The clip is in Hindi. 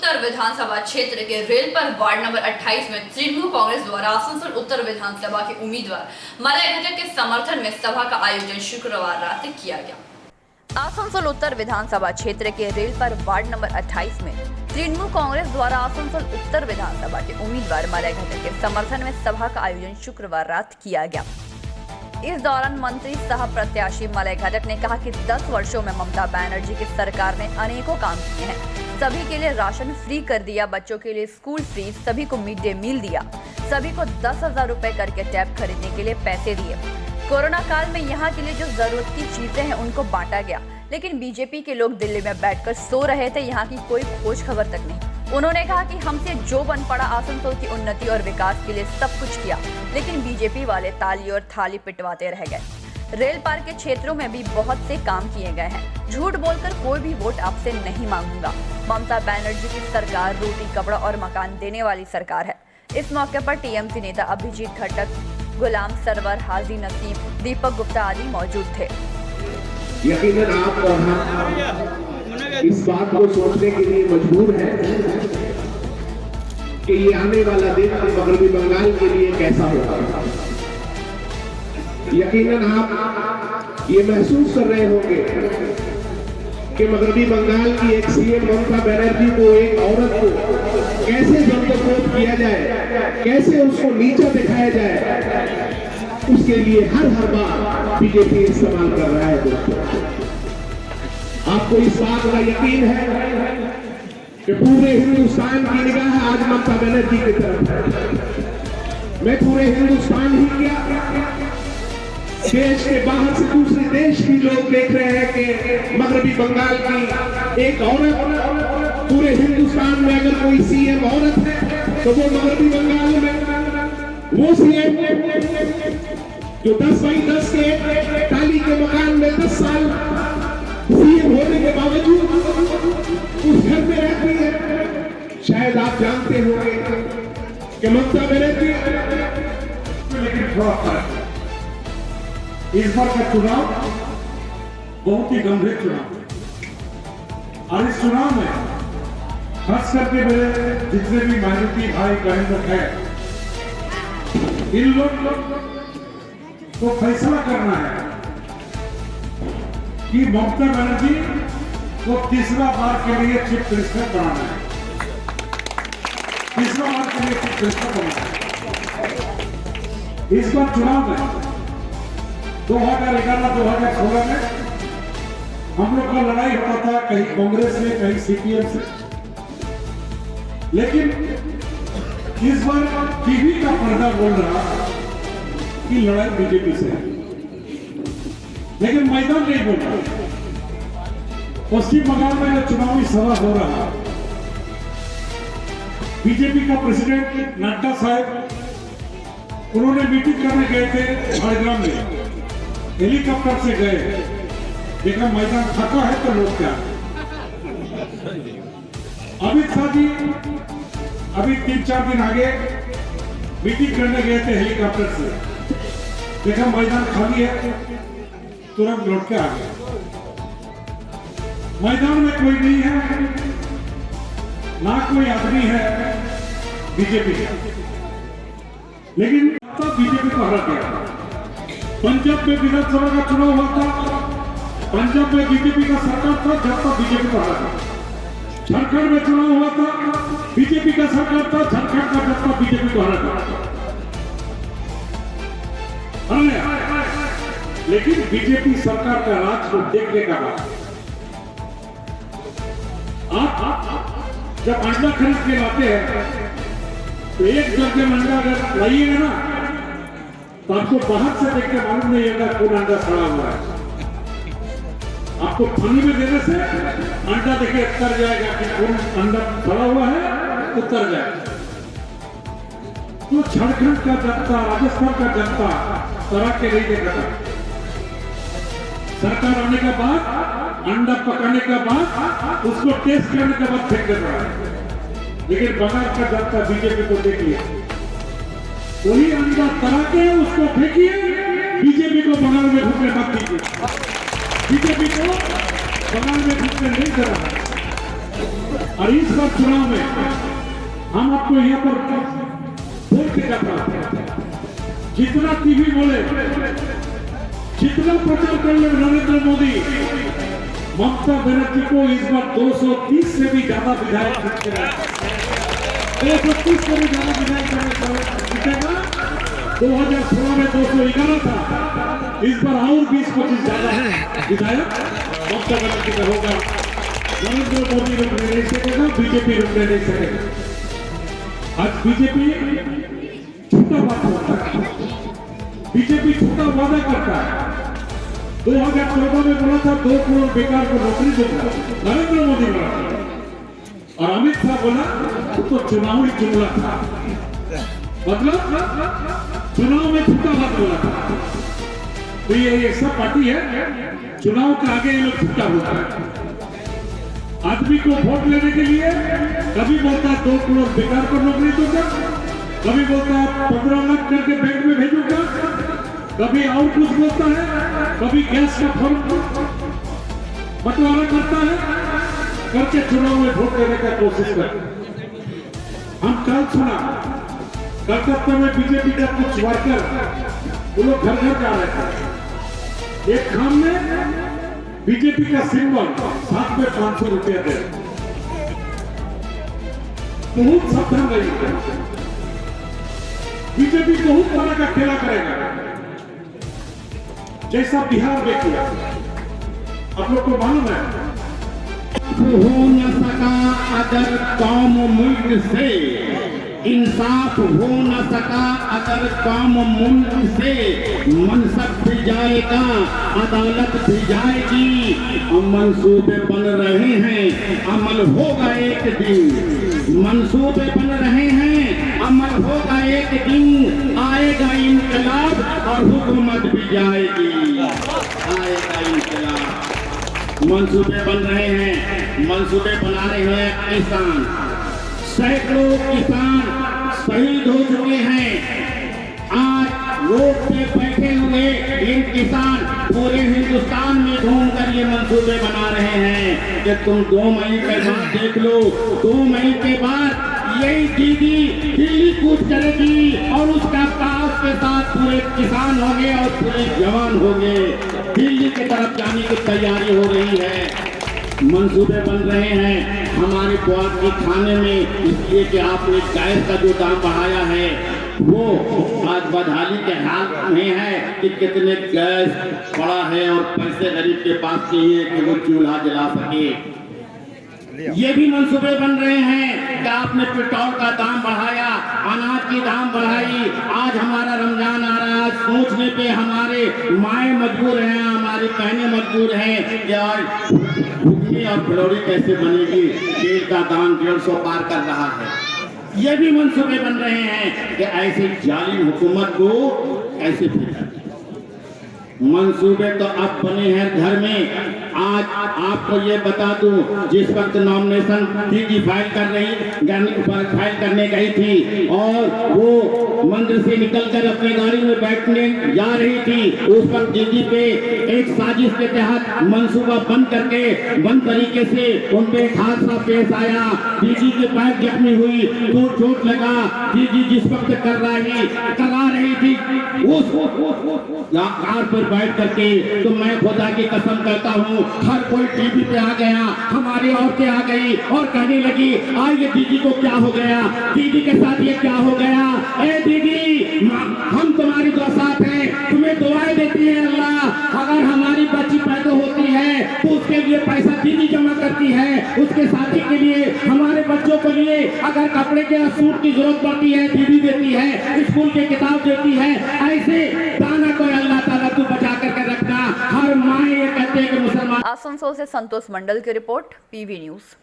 उत्तर विधानसभा क्षेत्र के रेल पर वार्ड नंबर 28 में तृणमूल कांग्रेस द्वारा आसनसोल उत्तर विधानसभा के उम्मीदवार मलय घटक के समर्थन में सभा का आयोजन शुक्रवार रात किया गया। आसनसोल उत्तर विधानसभा क्षेत्र के रेल पर वार्ड नंबर 28 में तृणमूल कांग्रेस द्वारा आसनसोल उत्तर विधानसभा के उम्मीदवार मलय घटक के समर्थन में सभा का आयोजन शुक्रवार रात किया गया। इस दौरान मंत्री सह प्रत्याशी मलय घटक ने कहा कि 10 वर्षों में ममता बनर्जी की सरकार ने अनेकों काम किए हैं। सभी के लिए राशन फ्री कर दिया, बच्चों के लिए स्कूल फ्री, सभी को मिड डे मील दिया, सभी को 10,000 रुपए करके टैब खरीदने के लिए पैसे दिए। कोरोना काल में यहाँ के लिए जो जरूरत की चीजें हैं उनको बांटा गया, लेकिन बीजेपी के लोग दिल्ली में बैठकर सो रहे थे, यहाँ की कोई खोज खबर तक नहीं। उन्होंने कहा कि हमसे जो बन पड़ा, आसनसोल की उन्नति और विकास के लिए सब कुछ किया, लेकिन बीजेपी वाले ताली और थाली पिटवाते रह गए। रेल पार के क्षेत्रों में भी बहुत से काम किए गए हैं। झूठ बोलकर कोई भी वोट आपसे नहीं मांगूंगा। ममता बनर्जी की सरकार रोटी, कपड़ा और मकान देने वाली सरकार है। इस मौके पर टीएमसी नेता अभिजीत खट्टक, गुलाम सरवर, हाजी नसीम, दीपक गुप्ता आदि मौजूद थे। यकीनन आप और हम इस बात को सोचने के लिए मजबूर हैं कि ये आने वाला दिन मगरबी बंगाल के लिए कैसा होगा। यकीनन आप ये महसूस कर रहे होंगे कि मगरबी बंगाल की एक सीएम ममता बनर्जी को, एक औरत को कैसे जबरदस्त किया जाए, कैसे उसको नीचा दिखाया जाए, उसके लिए हर बार बीजेपी इस्तेमाल कर रहा है। दोस्तों, आपको इस बात का यकीन है कि पूरे हिंदुस्तान की निगाह आज ममता बनर्जी की तरफ है। मैं पूरे हिंदुस्तान ही क्या, देश के बाहर से दूसरे देश भी लोग देख रहे हैं कि मगरबी बंगाल की एक औरत, पूरे हिंदुस्तान में अगर कोई सीएम औरत है तो वो मगरबी बंगाल में वो सीएम जो 10x10 के टाली के मकान में 10 साल सीएम होने के बावजूद उस घर में रहती है। शायद आप जानते होंगे कि ममता बनर्जी, लेकिन थोड़ा फर्क है। इस बार का चुनाव बहुत ही गंभीर चुनाव है और इस चुनाव में खास करके मेरे जितने भी माइनॉरिटी भाई बहन लोग हैं, इन लोग को फैसला करना है कि ममता बनर्जी को तीसरा बार के लिए चीफ मिनिस्टर बनाना है। तीसरा बार के लिए चीफ मिनिस्टर बनाना है। इस बार चुनाव में 2011-2016 में हम लोग का लड़ाई होता था, कहीं कांग्रेस से, कहीं सीपीएम से, लेकिन इस बार टीवी का पर्दा बोल रहा कि लड़ाई बीजेपी से है, लेकिन मैदान नहीं बोल रहा। पश्चिम बंगाल में जो चुनावी सभा हो रहा, बीजेपी का प्रेसिडेंट नड्डा साहब, उन्होंने मीटिंग करने गए थे झारग्राम में, हेलीकॉप्टर से गए, देखा मैदान थका है तो लोग क्या। अमित शाह जी अभी 3-4 दिन आगे मीटिंग करने गए थे हेलीकॉप्टर से, देखा मैदान खाली है, तुरंत लौट के आ गया। मैदान में कोई नहीं है, ना कोई आदमी है बीजेपी का, लेकिन तब बीजेपी को हरा दिया। पंजाब में विधानसभा का चुनाव हुआ था, पंजाब में बीजेपी का सरकार था, जब तक बीजेपी को हरा था। झारखंड में चुनाव हुआ था, बीजेपी का सरकार था, झारखंड का जब तक बीजेपी को हरा था। लेकिन बीजेपी सरकार का राज को देखने का बाद आप जब अंडा खरीद के लाते हैं तो एक दर्जन अंडा अगर लाइएगा ना तो आपको बाहर से देख के मालूम नहीं होगा कौन अंडा सड़ा हुआ है। आपको पानी में देने से अंडा देखे उतर जाएगा कि कौन अंडा सड़ा हुआ है, उतर जाएगा। तो झारखंड का जनता, राजस्थान का जनता तरह के नहीं देखा था। सरकार आने के बाद, अंडा पकाने के बाद, उसको टेस्ट करने के बाद फेंक देता है, लेकिन बंगाल का जनता बीजेपी को देख लिया, वही अंडा तरा के उसको फेंकिए, बीजेपी को बंगाल में घुसने मत दीजिए। बीजेपी को बंगाल में घुसने नहीं दे रहा है। और इस बार चुनाव में हम आपको यहाँ पर बोल के जाता जितना टीवी बोले, जितना प्रचार कर ले नरेंद्र मोदी, ममता बनर्जी को इस बार 230 से भी ज्यादा विधायक जीतेगा। 230 से भी ज्यादा विधायक जीतेगा। 2016 में 211 था, इस बार और 20-25 ज्यादा विधायक ममता बनर्जी का होगा। नरेंद्र मोदी रुकने नहीं सकेगा, बीजेपी रुकने नहीं सकेगा। आज बीजेपी झूठा बात करता है, बीजेपी झूठा वादा करता है। 2014 में बोला था 2 करोड़ बेकार को नौकरी दूंगा, नरेंद्र मोदी बोला, और अमित शाह बोला तो चुनावी जुमला था, मतलब चुनाव में झूठा बात बोला था। तो ये सब पार्टी है, चुनाव के आगे ये लोग झूठा होता है। आदमी को वोट लेने के लिए कभी बोलता है 2 करोड़ बेकार को नौकरी दूंगा, कभी बोलता है 15 लाख करके बैंक में भेजूंगा, कभी और कुछ बोलता है, कभी गैस का फॉर्म बंटवारा करता है, करके चुनाव में वोट लेने का कोशिश करता। हम कल सुना कलकत्ता में बीजेपी का कुछ वर्कर वो लोग घर घर जा रहे थे, एक खाम में बीजेपी का सिंबल, साथ में 500 रुपया दे, बहुत सावधान रहिए। बीजेपी बहुत तरह का खेला करेगा, जैसा बिहार में किया। आप लोग को मालूम है हो न सका अगर कौम मुल्क से, इंसाफ हो न सका अगर कौम मुल्क से, मनसब भी जाएगा अदालत भी जाएगी, मंसूबे बन रहे हैं अमल होगा एक दिन, मंसूबे बन रहे हैं अमल होगा एक दिन, आएगा इंकलाब और हुकूमत भी जाएगी, आएगा इंकलाब। मंसूबे बन रहे हैं, मंसूबे बना रहे हैं किसान, सैकड़ों किसान शहीद हो चुके हैं। आज रोड पे बैठे हुए इन किसान पूरे हिंदुस्तान में घूमकर ये मंसूबे बना रहे हैं कि तुम 2 मई के बाद देख लो, 2 मई के बाद यही दीदी दिल्ली कूच करेगी और उसका पास के साथ पूरे किसान होंगे और पूरे जवान होंगे, दिल्ली की तरफ जाने की तैयारी हो रही है। मंसूबे बन रहे हैं हमारे बुआत के खाने में, इसलिए कि आपने गैस का जो दाम बढ़ाया है वो आज बदहाली के हाल में है कि कितने गैस पड़ा है और पैसे गरीब के पास चाहिए कि वो चूल्हा जला सके। ये भी मंसूबे बन रहे हैं कि आपने पेट्रोल का दाम बढ़ाया, अनाज की दाम बढ़ाई। आज हमारा रमजान आ रहा है, सोचने पे हमारे माएँ मजबूर हैं, हमारी बहनें मजबूर हैं कि आज घुगनी और फुलौरी कैसे बनेगी, तेल का दाम 150 पार कर रहा है। ये भी मंसूबे बन रहे हैं कि ऐसी जालिम हुकूमत को कैसे फेंका। मंसूबे तो अब बने हैं घर में। आज आपको ये बता दूं, जिस वक्त नॉमिनेशन दीदी फाइल करने गई थी और वो मंदिर से निकलकर अपनी गाड़ी में बैठने जा रही थी, उस वक्त दीदी पे एक साजिश के तहत मंसूबा बंद करके बंद तरीके से उन पे एक हादसा पेश आया। दीदी के पैर जख्मी हुई, तो चोट लगा। दीदी जिस वक्त करा रही थी उस कार पर बैठ करके, तो मैं खुदा की कसम करता हूँ हर कोई टीवी पे आ गया, हमारी औरतें आ गई और कहने लगी आइए दीदी को क्या हो गया, दीदी के साथ ये क्या हो गया, ए दीदी हम तुम्हारी दुआ साथ हैं, तुम्हें दुआएं देती है अल्लाह। अगर हमारी बच्ची पैदा होती है तो उसके लिए पैसा दीदी जमा करती है, उसके शादी के लिए, हमारे बच्चों के लिए अगर कपड़े के सूट की जरूरत पड़ती है दीदी देती है, स्कूल की किताब देती है। ऐसे दाना को अल्लाह ताला तू बचा करके रखना। हर माँ ये कहते हैं कि मुसलमान। आसनसोल से संतोष मंडल की रिपोर्ट, पीवी न्यूज।